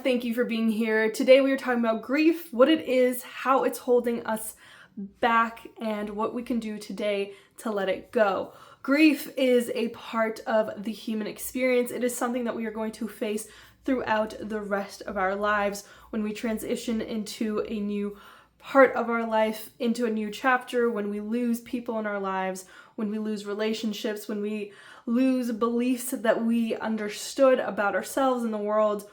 thank you for being here. Today we are talking about grief, what it is, how it's holding us back, and what we can do today to let it go. Grief is a part of the human experience. It is something that we are going to face throughout the rest of our lives when we transition into a new part of our life, into a new chapter, when we lose people in our lives, when we lose relationships, when we lose beliefs that we understood about ourselves and the world.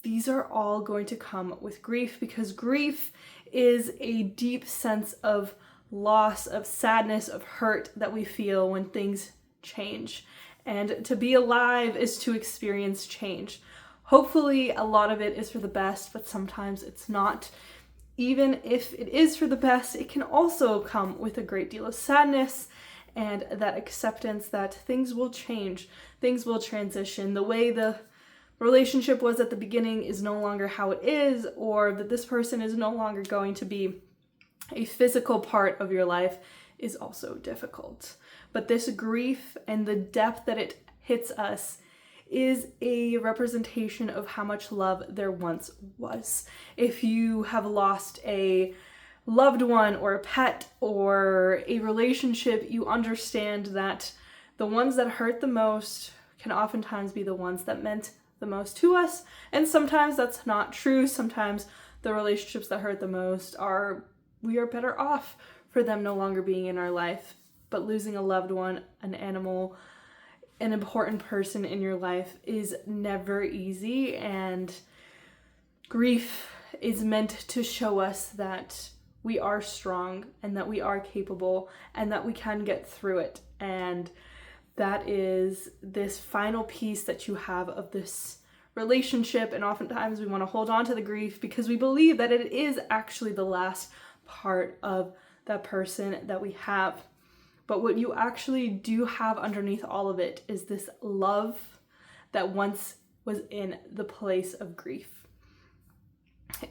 These are all going to come with grief, because grief is a deep sense of loss, of sadness, of hurt that we feel when things change. And to be alive is to experience change. Hopefully a lot of it is for the best, but sometimes it's not. Even if it is for the best, it can also come with a great deal of sadness and that acceptance that things will change, things will transition. The way the relationship was at the beginning is no longer how it is, or that this person is no longer going to be a physical part of your life is also difficult. But this grief and the depth that it hits us is a representation of how much love there once was. If you have lost a loved one or a pet or a relationship, you understand that the ones that hurt the most can oftentimes be the ones that meant the most to us. And sometimes that's not true. Sometimes the relationships that hurt the most we are better off for them no longer being in our life. But losing a loved one, an animal, an important person in your life is never easy, and grief is meant to show us that we are strong and that we are capable and that we can get through it. And that is this final piece that you have of this relationship. And oftentimes we want to hold on to the grief because we believe that it is actually the last part of that person that we have. But what you actually do have underneath all of it is this love that once was in the place of grief.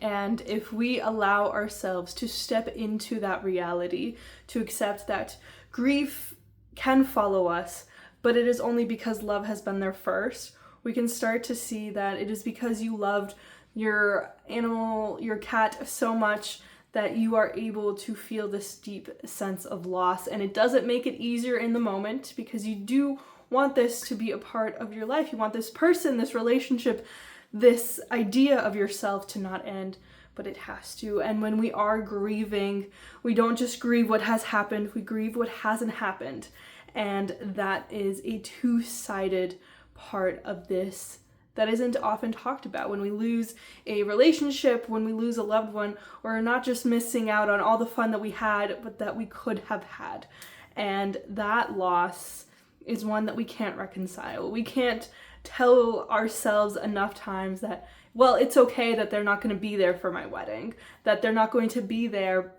And if we allow ourselves to step into that reality, to accept that grief can follow us, but it is only because love has been there first, we can start to see that it is because you loved your animal, your cat so much that you are able to feel this deep sense of loss. And it doesn't make it easier in the moment, because you do want this to be a part of your life. You want this person, this relationship, this idea of yourself to not end, but it has to. And when we are grieving, we don't just grieve what has happened, we grieve what hasn't happened. And that is a two-sided part of this that isn't often talked about. When we lose a relationship, when we lose a loved one, we're not just missing out on all the fun that we had, but that we could have had. And that loss is one that we can't reconcile. We can't tell ourselves enough times that, well, it's okay that they're not going to be there for my wedding, that they're not going to be there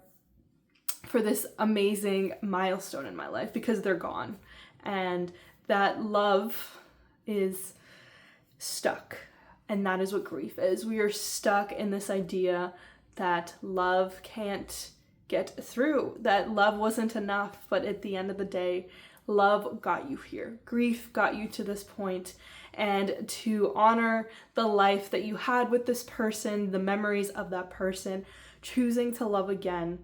for this amazing milestone in my life, because they're gone. And that love is stuck. And that is what grief is. We are stuck in this idea that love can't get through, that love wasn't enough, but at the end of the day, love got you here. Grief got you to this point. And to honor the life that you had with this person, the memories of that person, choosing to love again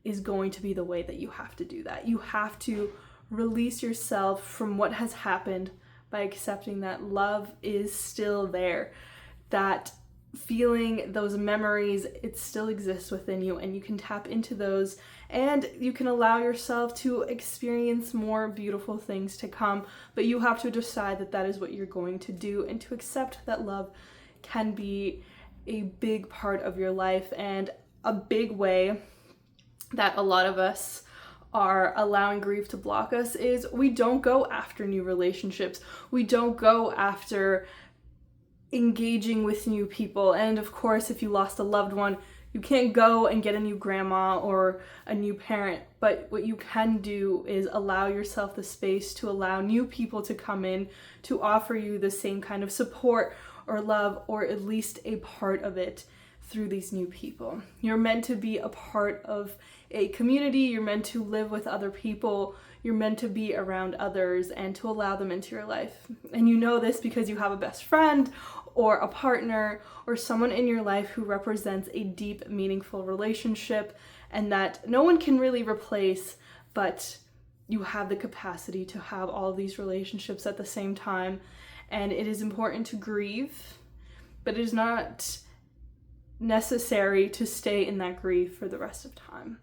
is going to be the way that you have to do that. You have to release yourself from what has happened by accepting that love is still there, that feeling, those memories, it still exists within you, and you can tap into those, and you can allow yourself to experience more beautiful things to come. But you have to decide that that is what you're going to do, and to accept that love can be a big part of your life. And a big way that a lot of us are allowing grief to block us is we don't go after new relationships. We don't go after engaging with new people. And of course, if you lost a loved one, you can't go and get a new grandma or a new parent. But what you can do is allow yourself the space to allow new people to come in to offer you the same kind of support or love, or at least a part of it. through these new people. You're meant to be a part of a community. You're meant to live with other people. You're meant to be around others and to allow them into your life. And you know this because you have a best friend or a partner or someone in your life who represents a deep, meaningful relationship and that no one can really replace, but you have the capacity to have all of these relationships at the same time. And it is important to grieve, but it is not necessary to stay in that grief for the rest of time.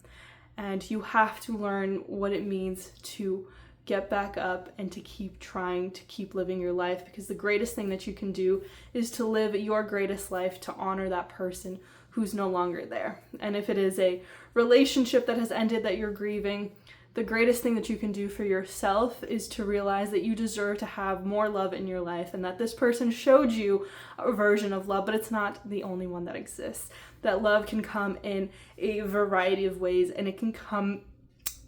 And you have to learn what it means to get back up and to keep trying to keep living your life, because the greatest thing that you can do is to live your greatest life, to honor that person who's no longer there. And if it is a relationship that has ended that you're grieving, the greatest thing that you can do for yourself is to realize that you deserve to have more love in your life and that this person showed you a version of love, but it's not the only one that exists. That love can come in a variety of ways, and it can come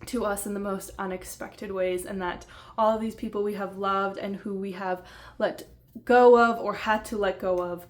to us in the most unexpected ways, and that all of these people we have loved and who we have let go of or had to let go of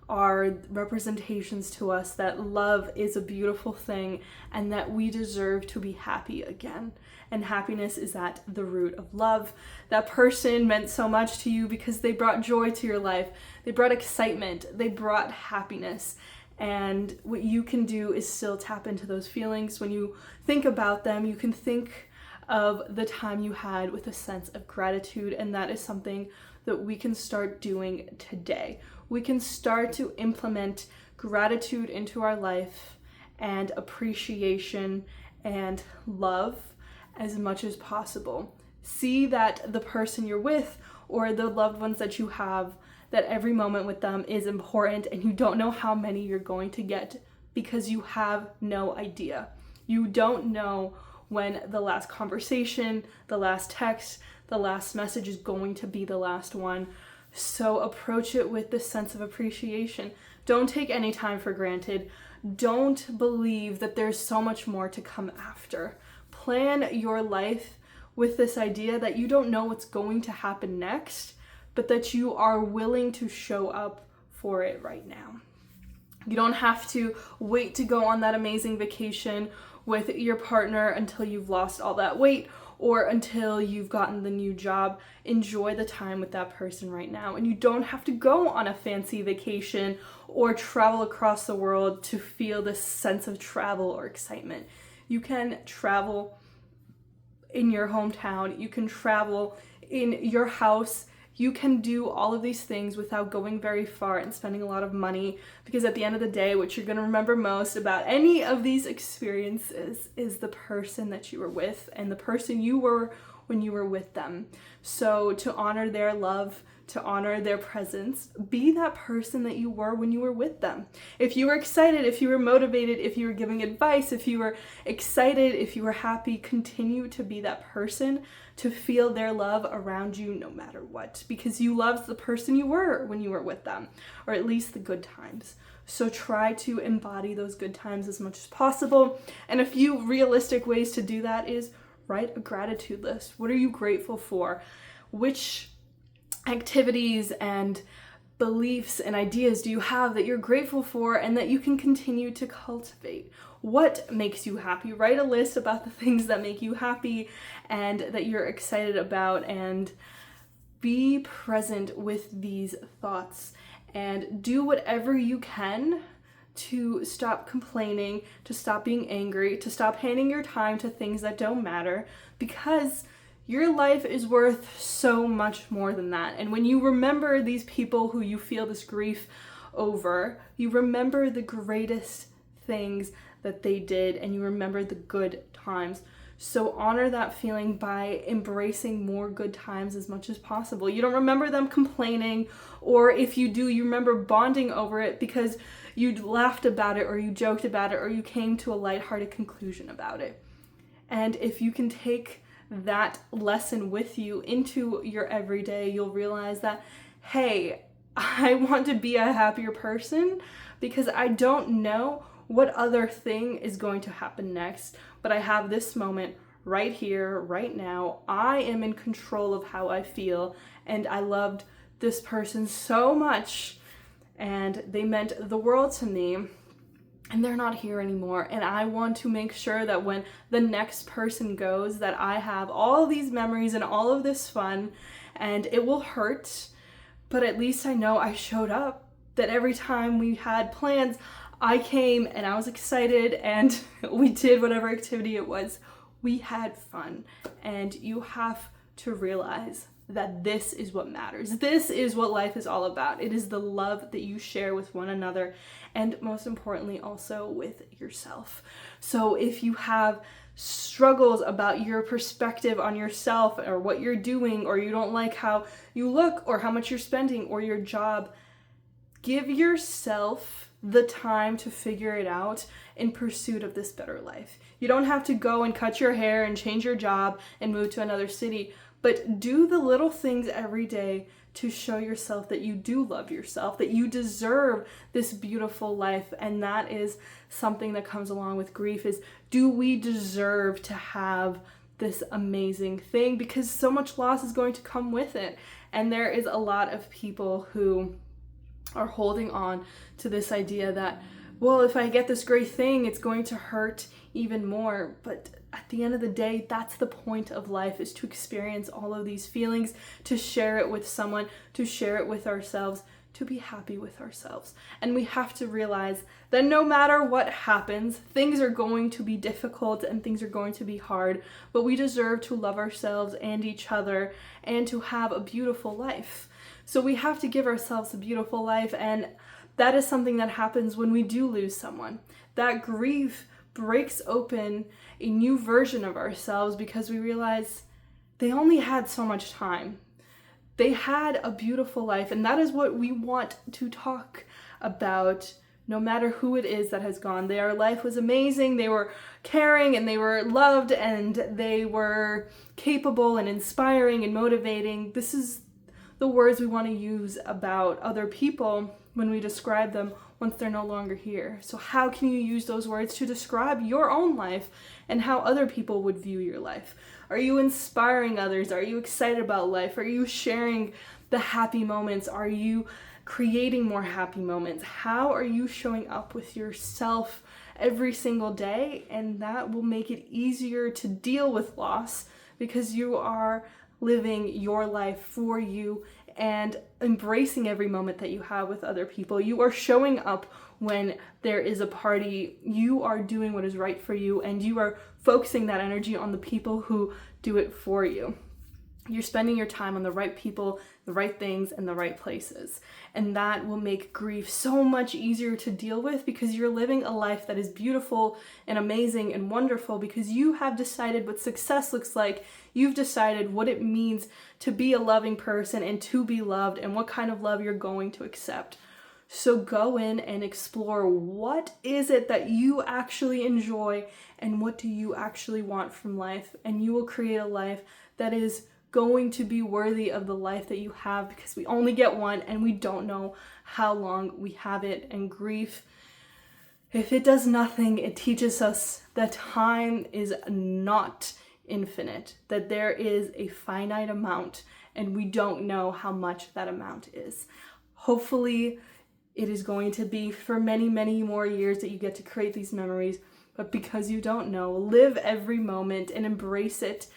are representations to us that love is a beautiful thing and that we deserve to be happy again. And happiness is at the root of love. That person meant so much to you because they brought joy to your life. They brought excitement. They brought happiness. And what you can do is still tap into those feelings. When you think about them, you can think of the time you had with a sense of gratitude, and that is something that we can start doing today. We can start to implement gratitude into our life and appreciation and love as much as possible. See that the person you're with or the loved ones that you have, that every moment with them is important, and you don't know how many you're going to get because you have no idea. You don't know when the last conversation, the last text, the last message is going to be the last one. So approach it with this sense of appreciation. Don't take any time for granted. Don't believe that there's so much more to come after. Plan your life with this idea that you don't know what's going to happen next, but that you are willing to show up for it right now. You don't have to wait to go on that amazing vacation with your partner until you've lost all that weight or until you've gotten the new job. Enjoy the time with that person right now. And you don't have to go on a fancy vacation or travel across the world to feel this sense of travel or excitement. You can travel in your hometown. You can travel in your house. You can do all of these things without going very far and spending a lot of money, because at the end of the day, what you're going to remember most about any of these experiences is the person that you were with and the person you were when you were with them. So to honor their love, to honor their presence, be that person that you were when you were with them. If you were excited, if you were motivated, if you were giving advice, if you were excited, if you were happy, continue to be that person, to feel their love around you no matter what, because you loved the person you were when you were with them, or at least the good times. So try to embody those good times as much as possible. And a few realistic ways to do that is write a gratitude list. What are you grateful for? Which activities and beliefs and ideas do you have that you're grateful for and that you can continue to cultivate? What makes you happy? Write a list about the things that make you happy and that you're excited about, and be present with these thoughts and do whatever you can to stop complaining, to stop being angry, to stop handing your time to things that don't matter, because your life is worth so much more than that. And when you remember these people who you feel this grief over, you remember the greatest things that they did and you remember the good times. So honor that feeling by embracing more good times as much as possible. You don't remember them complaining, or if you do, you remember bonding over it because you laughed about it or you joked about it or you came to a lighthearted conclusion about it. And if you can take that lesson with you into your everyday, you'll realize that, hey, I want to be a happier person because I don't know what other thing is going to happen next, but I have this moment right here, right now. I am in control of how I feel, and I loved this person so much, and they meant the world to me, and they're not here anymore. And I want to make sure that when the next person goes, that I have all these memories and all of this fun, and it will hurt, but at least I know I showed up, that every time we had plans, I came and I was excited and we did whatever activity it was. We had fun. And you have to realize that this is what matters. This is what life is all about. It is the love that you share with one another, and most importantly, also with yourself. So if you have struggles about your perspective on yourself or what you're doing, or you don't like how you look or how much you're spending or your job, give yourself the time to figure it out in pursuit of this better life. You don't have to go and cut your hair and change your job and move to another city, but do the little things every day to show yourself that you do love yourself, that you deserve this beautiful life. And that is something that comes along with grief, is, do we deserve to have this amazing thing? Because so much loss is going to come with it. And there is a lot of people who are holding on to this idea that, well, if I get this great thing, it's going to hurt even more. But at the end of the day, that's the point of life, is to experience all of these feelings, to share it with someone, to share it with ourselves, to be happy with ourselves. And we have to realize that no matter what happens, things are going to be difficult and things are going to be hard, but we deserve to love ourselves and each other and to have a beautiful life. So we have to give ourselves a beautiful life, and that is something that happens when we do lose someone. That grief breaks open a new version of ourselves because we realize they only had so much time. They had a beautiful life, and that is what we want to talk about, no matter who it is that has gone. Their life was amazing, they were caring, and they were loved, and they were capable and inspiring and motivating. This is the words we want to use about other people when we describe them once they're no longer here. So how can you use those words to describe your own life and how other people would view your life? Are you inspiring others? Are you excited about life? Are you sharing the happy moments? Are you creating more happy moments? How are you showing up with yourself every single day? And that will make it easier to deal with loss, because you are living your life for you and embracing every moment that you have with other people. You are showing up when there is a party. You are doing what is right for you, and you are focusing that energy on the people who do it for you. You're spending your time on the right people, the right things, and the right places. And that will make grief so much easier to deal with, because you're living a life that is beautiful and amazing and wonderful, because you have decided what success looks like. You've decided what it means to be a loving person and to be loved, and what kind of love you're going to accept. So go in and explore, what is it that you actually enjoy and what do you actually want from life? And you will create a life that is going to be worthy of the life that you have, because we only get one and we don't know how long we have it. And grief, if it does nothing, it teaches us that time is not infinite, that there is a finite amount and we don't know how much that amount is. Hopefully it is going to be for many, many more years that you get to create these memories, but because you don't know, live every moment and embrace it.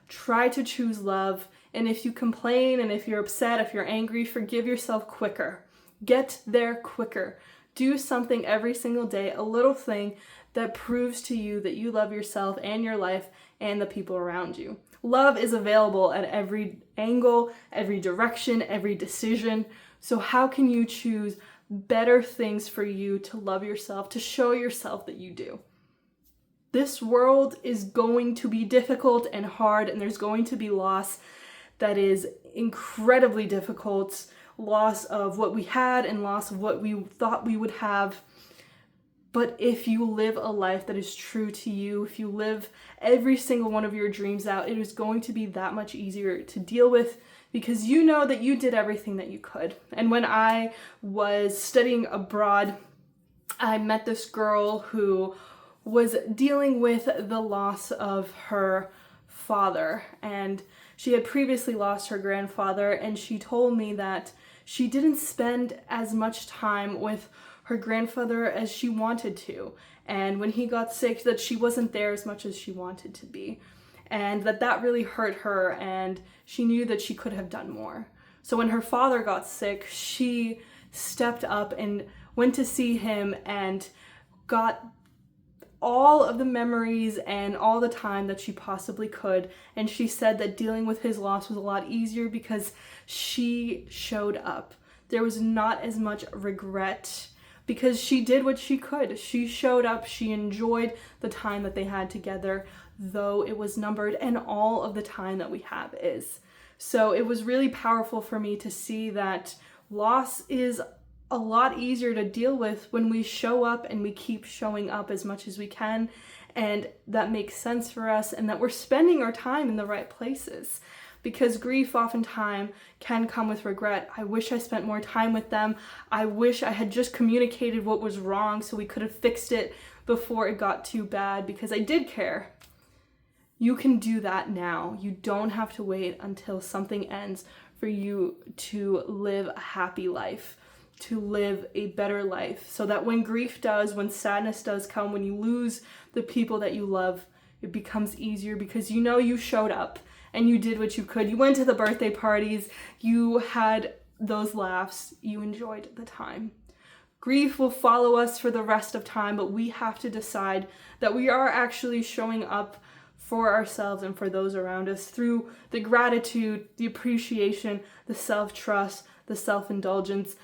Try to choose love, and if you complain and if you're upset, if you're angry, forgive yourself quicker. Get there quicker. Do something every single day, a little thing that proves to you that you love yourself and your life and the people around you. Love is available at every angle, every direction, every decision. So how can you choose better things for you to love yourself, to show yourself that you do? This world is going to be difficult and hard, and there's going to be loss that is incredibly difficult, loss of what we had and loss of what we thought we would have. But if you live a life that is true to you, if you live every single one of your dreams out, it is going to be that much easier to deal with, because you know that you did everything that you could. And when I was studying abroad, I met this girl who was dealing with the loss of her father, and she had previously lost her grandfather, and she told me that she didn't spend as much time with her grandfather as she wanted to. And when he got sick, that she wasn't there as much as she wanted to be. And that really hurt her, and she knew that she could have done more. So when her father got sick, she stepped up and went to see him and got all of the memories and all the time that she possibly could. And she said that dealing with his loss was a lot easier because she showed up. There was not as much regret because she did what she could. She showed up, she enjoyed the time that they had together, though it was numbered, and all of the time that we have is. So it was really powerful for me to see that loss is a lot easier to deal with when we show up and we keep showing up as much as we can, and that makes sense for us, and that we're spending our time in the right places. Because grief oftentimes can come with regret. I wish I spent more time with them. I wish I had just communicated what was wrong so we could have fixed it before it got too bad, because I did care. You can do that now. You don't have to wait until something ends for you to live a happy life, to live a better life, so that when grief does, when sadness does come, when you lose the people that you love, it becomes easier because you know you showed up and you did what you could. You went to the birthday parties, you had those laughs, you enjoyed the time. Grief will follow us for the rest of time, but we have to decide that we are actually showing up for ourselves and for those around us through the gratitude, the appreciation, the self-trust, the self-indulgence,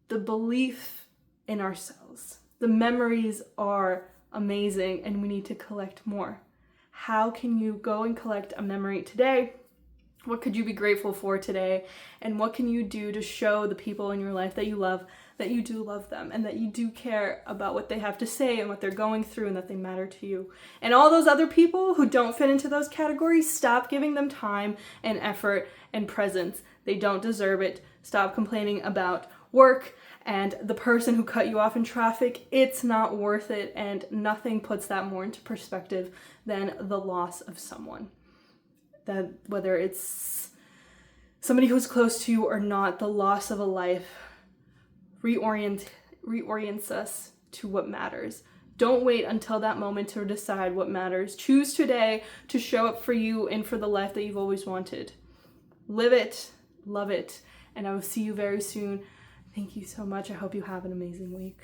the belief in ourselves. The memories are amazing and we need to collect more. How can you go and collect a memory today? What could you be grateful for today? And what can you do to show the people in your life that you love, that you do love them, and that you do care about what they have to say and what they're going through, and that they matter to you? And all those other people who don't fit into those categories, stop giving them time and effort and presence. They don't deserve it. Stop complaining about work and the person who cut you off in traffic. It's not worth it, and nothing puts that more into perspective than the loss of someone. That whether it's somebody who's close to you or not, the loss of a life reorients us to what matters. Don't wait until that moment to decide what matters. Choose today to show up for you and for the life that you've always wanted. Live it, love it, and I will see you very soon. Thank you so much. I hope you have an amazing week.